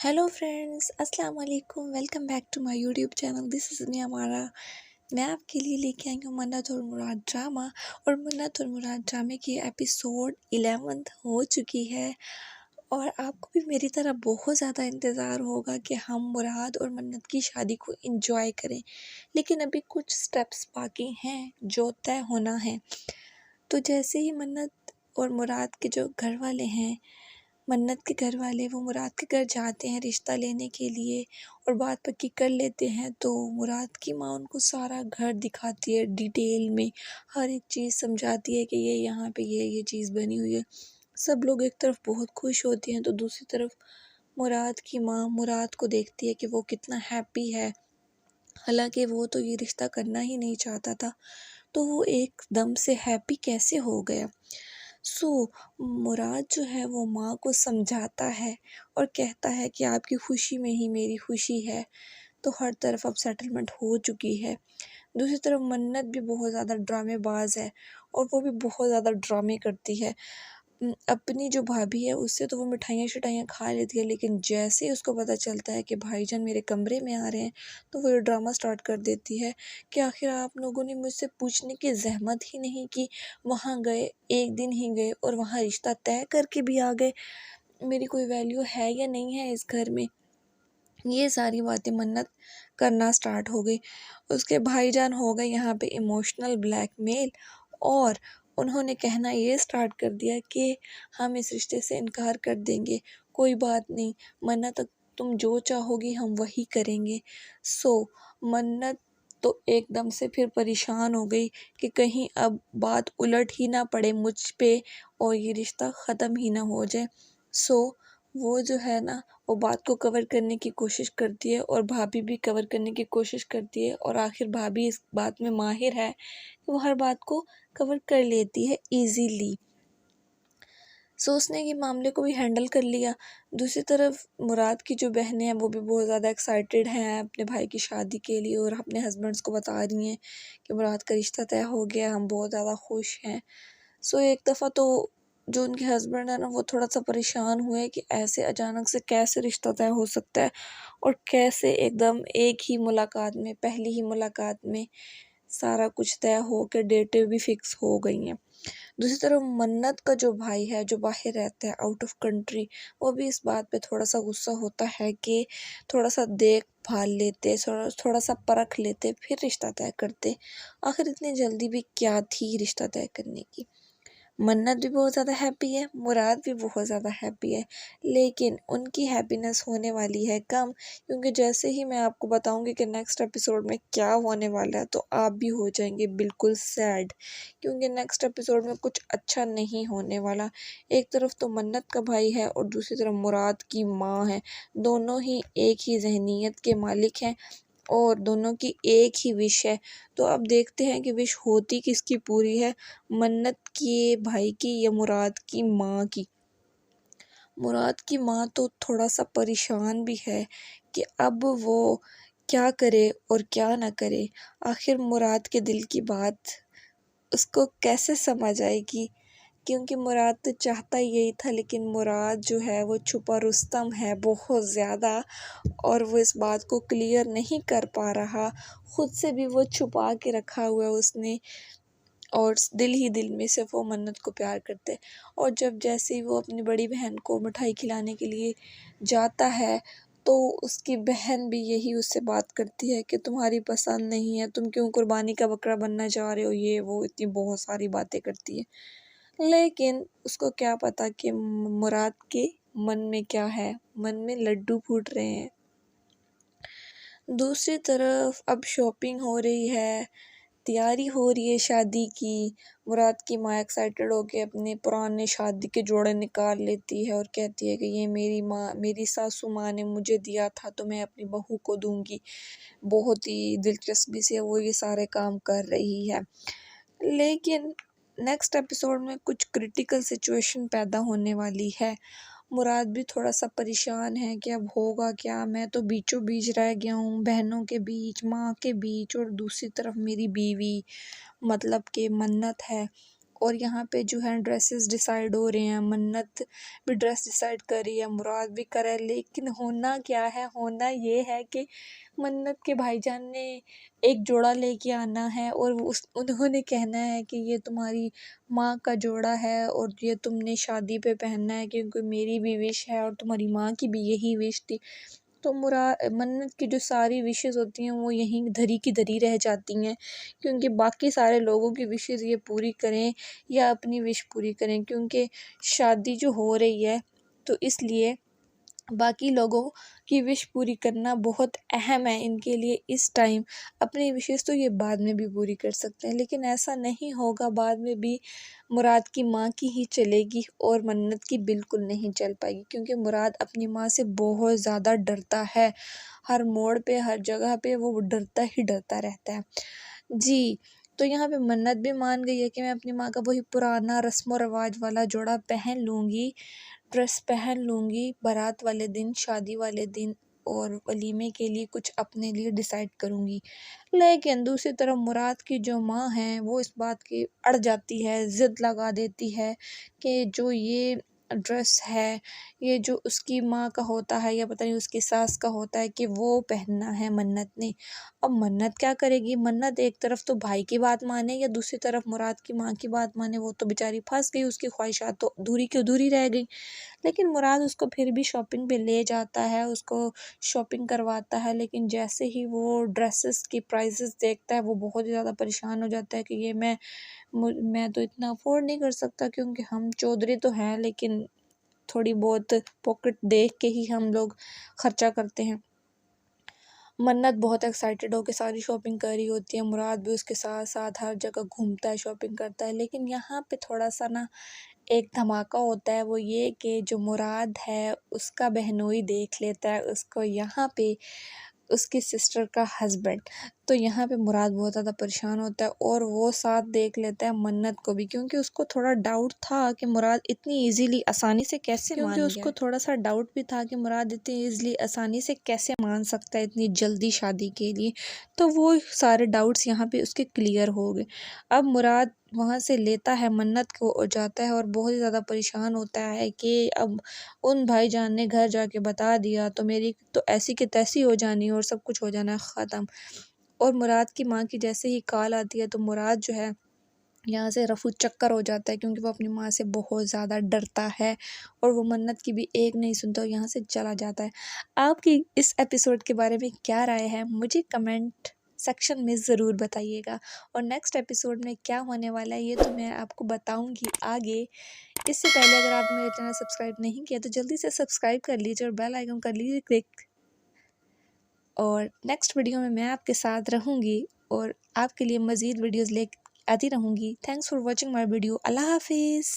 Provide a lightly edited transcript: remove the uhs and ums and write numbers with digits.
Hello friends, अस्सलाम वालेकुम। Welcome back to my YouTube channel. This is me हमारा। मैं आपके लिए लेके आई हूँ मन्नत और मुराद ड्रामा। और मन्नत और मुराद ड्रामे की एपिसोड 11 हो चुकी है। और आपको भी मेरी तरह बहुत ज़्यादा इंतज़ार होगा कि हम मुराद और मन्नत की शादी को एंजॉय करें, लेकिन अभी कुछ स्टेप्स बाकी हैं जो तय होना है। तो जैसे ही मन्नत और मुराद के जो घर वाले हैं, मन्नत के घर वाले वो मुराद के घर जाते हैं रिश्ता लेने के लिए और बात पक्की कर लेते हैं, तो मुराद की माँ उनको सारा घर दिखाती है, डिटेल में हर एक चीज़ समझाती है कि ये यहाँ पे ये चीज़ बनी हुई है। सब लोग एक तरफ बहुत खुश होते हैं तो दूसरी तरफ मुराद की माँ मुराद को देखती है कि वो कितना हैप्पी है, हालांकि वो तो ये रिश्ता करना ही नहीं चाहता था, तो वो एकदम से हैप्पी कैसे हो गया। सो मुराद जो है वो माँ को समझाता है और कहता है कि आपकी खुशी में ही मेरी खुशी है। तो हर तरफ अब सेटलमेंट हो चुकी है। दूसरी तरफ मन्नत भी बहुत ज़्यादा ड्रामेबाज है और वो भी बहुत ज़्यादा ड्रामे करती है। अपनी जो भाभी है उससे तो वो मिठाइयाँ शिठाइयाँ खा लेती है, लेकिन जैसे ही उसको पता चलता है कि भाईजान मेरे कमरे में आ रहे हैं, तो वो ये ड्रामा स्टार्ट कर देती है कि आखिर आप लोगों ने मुझसे पूछने की ज़हमत ही नहीं की, वहाँ गए, एक दिन ही गए और वहाँ रिश्ता तय करके भी आ गए। मेरी कोई वैल्यू है या नहीं है इस घर में? ये सारी बातें मन्नत करना स्टार्ट हो गई। उसके भाईजान हो गए यहाँ पे इमोशनल ब्लैकमेल और उन्होंने कहना ये स्टार्ट कर दिया कि हम इस रिश्ते से इनकार कर देंगे, कोई बात नहीं मन्नत, तुम जो चाहोगी हम वही करेंगे। सो मन्नत तो एकदम से फिर परेशान हो गई कि कहीं अब बात उलट ही ना पड़े मुझ पे और ये रिश्ता ख़त्म ही ना हो जाए। सो वो जो है ना, वो बात को कवर करने की कोशिश करती है और भाभी भी कवर करने की कोशिश करती है, और आखिर भाभी इस बात में माहिर है कि वो हर बात को कवर कर लेती है इजीली। सो उसने ये मामले को भी हैंडल कर लिया। दूसरी तरफ मुराद की जो बहनें हैं वो भी बहुत ज़्यादा एक्साइटेड हैं अपने भाई की शादी के लिए और अपने हस्बैंड्स को बता रही हैं कि मुराद का रिश्ता तय हो गया, हम बहुत ज़्यादा खुश हैं। सो एक दफ़ा तो जो उनके हस्बैंड है ना वो थोड़ा सा परेशान हुए कि ऐसे अचानक से कैसे रिश्ता तय हो सकता है और कैसे एकदम एक ही मुलाकात में, पहली ही मुलाकात में सारा कुछ तय हो के डेटें भी फिक्स हो गई हैं। दूसरी तरफ मन्नत का जो भाई है जो बाहर रहता है आउट ऑफ कंट्री, वो भी इस बात पे थोड़ा सा गुस्सा होता है कि थोड़ा सा देख भाल लेते, थोड़ा सा परख लेते फिर रिश्ता तय करते। आखिर इतनी जल्दी भी क्या थी रिश्ता तय करने की। मन्नत भी बहुत ज़्यादा हैप्पी है, मुराद भी बहुत ज़्यादा हैप्पी है, लेकिन उनकी हैप्पीनेस होने वाली है कम, क्योंकि जैसे ही मैं आपको बताऊंगी कि नेक्स्ट एपिसोड में क्या होने वाला है तो आप भी हो जाएंगे बिल्कुल सैड, क्योंकि नेक्स्ट एपिसोड में कुछ अच्छा नहीं होने वाला। एक तरफ तो मन्नत का भाई है और दूसरी तरफ मुराद की माँ है। दोनों ही एक ही जहनीत के मालिक हैं और दोनों की एक ही विश है। तो अब देखते हैं कि विश होती किसकी पूरी है, मन्नत की भाई की या मुराद की माँ की। मुराद की माँ तो थोड़ा सा परेशान भी है कि अब वो क्या करे और क्या ना करे। आखिर मुराद के दिल की बात उसको कैसे समझ आएगी, क्योंकि मुराद तो चाहता यही था, लेकिन मुराद जो है वो छुपा रुस्तम है बहुत ज़्यादा और वो इस बात को क्लियर नहीं कर पा रहा। खुद से भी वो छुपा के रखा हुआ है उसने, और दिल ही दिल में सिर्फ वो मन्नत को प्यार करते हैं। और जब जैसे ही वो अपनी बड़ी बहन को मिठाई खिलाने के लिए जाता है तो उसकी बहन भी यही उससे बात करती है कि तुम्हारी पसंद नहीं है, तुम क्यों कुर्बानी का बकरा बनना चाह रहे हो, ये वो इतनी बहुत सारी बातें करती है। लेकिन उसको क्या पता कि मुराद के मन में क्या है, मन में लड्डू फूट रहे हैं। दूसरी तरफ अब शॉपिंग हो रही है, तैयारी हो रही है शादी की। मुराद की माँ एक्साइटेड होके अपने पुराने शादी के जोड़े निकाल लेती है और कहती है कि ये मेरी सासू माँ ने मुझे दिया था तो मैं अपनी बहू को दूंगी। बहुत ही दिलचस्पी से वो ये सारे काम कर रही है, लेकिन नेक्स्ट एपिसोड में कुछ क्रिटिकल सिचुएशन पैदा होने वाली है। मुराद भी थोड़ा सा परेशान है कि अब होगा क्या, मैं तो बीचों बीच रह गया हूँ, बहनों के बीच, माँ के बीच, और दूसरी तरफ मेरी बीवी मतलब कि मन्नत है। اور یہاں پہ جو ہے ڈریسز ڈیسائیڈ ہو رہے ہیں، منت بھی ڈریس ڈیسائیڈ کر رہی ہے، مراد بھی کر رہا ہے، لیکن ہونا کیا ہے، ہونا یہ ہے کہ منت کے بھائی جان نے ایک جوڑا لے کے آنا ہے اور انہوں نے کہنا ہے کہ یہ تمہاری ماں کا جوڑا ہے اور یہ تم نے شادی پہ پہننا ہے، کیونکہ میری بھی وش ہے اور تمہاری ماں کی بھی یہی وش تھی۔ تو منت کی جو ساری وشز ہوتی ہیں وہ یہیں دھری کی دھری رہ جاتی ہیں، کیونکہ باقی سارے لوگوں کی وشز یہ پوری کریں یا اپنی وش پوری کریں، کیونکہ شادی جو ہو رہی ہے تو اس لیے باقی لوگوں کی وش پوری کرنا بہت اہم ہے ان کے لیے اس ٹائم۔ اپنی وشز تو یہ بعد میں بھی پوری کر سکتے ہیں، لیکن ایسا نہیں ہوگا، بعد میں بھی مراد کی ماں کی ہی چلے گی اور منت کی بالکل نہیں چل پائے گی، کیونکہ مراد اپنی ماں سے بہت زیادہ ڈرتا ہے، ہر موڑ پہ ہر جگہ پہ وہ ڈرتا ہی ڈرتا رہتا ہے جی۔ تو یہاں پہ منت بھی مان گئی ہے کہ میں اپنی ماں کا وہی پرانا رسم و رواج والا جوڑا پہن لوں گی، ڈریس پہن لوں گی بارات والے دن، شادی والے دن، اور ولیمے کے لیے کچھ اپنے لیے ڈیسائیڈ کروں گی۔ لیکن دوسری طرف مراد کی جو ماں ہے وہ اس بات کی اڑ جاتی ہے، ضد لگا دیتی ہے کہ جو یہ ڈریس ہے، یہ جو اس کی ماں کا ہوتا ہے یا پتہ نہیں اس کی ساس کا ہوتا ہے کہ وہ پہننا ہے منت نے۔ اب منت کیا کرے گی؟ منت ایک طرف تو بھائی کی بات مانے یا دوسری طرف مراد کی ماں کی بات مانے، وہ تو بیچاری پھنس گئی، اس کی خواہشات تو ادھوری کی ادھوری رہ گئی۔ لیکن مراد اس کو پھر بھی شاپنگ پہ لے جاتا ہے، اس کو شاپنگ کرواتا ہے، لیکن جیسے ہی وہ ڈریسز کی پرائزز دیکھتا ہے وہ بہت ہی زیادہ پریشان ہو جاتا ہے کہ یہ میں تو اتنا افورڈ نہیں کر سکتا، کیونکہ ہم چودھری تو ہیں لیکن تھوڑی بہت پاکٹ دیکھ کے ہی ہم لوگ خرچہ کرتے ہیں۔ منت بہت ایکسائٹیڈ ہو کے ساری شاپنگ کر رہی ہوتی ہے، مراد بھی اس کے ساتھ ساتھ ہر جگہ گھومتا ہے، شاپنگ کرتا ہے، لیکن یہاں پہ تھوڑا سا ایک دھماکہ ہوتا ہے، وہ یہ کہ جو مراد ہے اس کا بہنوئی دیکھ لیتا ہے اس کو، یہاں پہ اس کی سسٹر کا ہسبینڈ۔ تو یہاں پہ مراد بہت زیادہ پریشان ہوتا ہے اور وہ ساتھ دیکھ لیتا ہے منت کو بھی، کیونکہ اس کو تھوڑا ڈاؤٹ تھا کہ مراد اتنی ایزیلی آسانی سے کیسے مان گیا، کیونکہ اس کو تھوڑا سا ڈاؤٹ بھی تھا کہ مراد اتنی ایزیلی آسانی سے کیسے مان سکتا ہے اتنی جلدی شادی کے لیے۔ تو وہ سارے ڈاؤٹس یہاں پہ اس کے کلیئر ہو گئے۔ اب مراد وہاں سے لیتا ہے منت کو اور جاتا ہے اور بہت ہی زیادہ پریشان ہوتا ہے کہ اب ان بھائی جان نے گھر جا کے بتا دیا تو میری تو ایسی کی تیسی ہو جانی اور سب کچھ ہو جانا ہے ختم۔ اور مراد کی ماں کی جیسے ہی کال آتی ہے تو مراد جو ہے یہاں سے رفو چکر ہو جاتا ہے، کیونکہ وہ اپنی ماں سے بہت زیادہ ڈرتا ہے اور وہ منت کی بھی ایک نہیں سنتا اور یہاں سے چلا جاتا ہے۔ آپ کی اس ایپیسوڈ کے بارے میں کیا رائے ہے مجھے کمنٹ سیکشن میں ضرور بتائیے گا، اور نیکسٹ ایپیسوڈ میں کیا ہونے والا ہے یہ تو میں آپ کو بتاؤں گی آگے۔ اس سے پہلے اگر آپ نے میرے چینل سبسکرائب نہیں کیا تو جلدی سے سبسکرائب کر لیجیے اور بیل آئیکن کر لیجیے کلک، اور نیکسٹ ویڈیو میں آپ کے ساتھ رہوں گی اور آپ کے لیے مزید ویڈیوز لے آتی رہوں گی۔ Thanks for watching my video. اللہ حافظ۔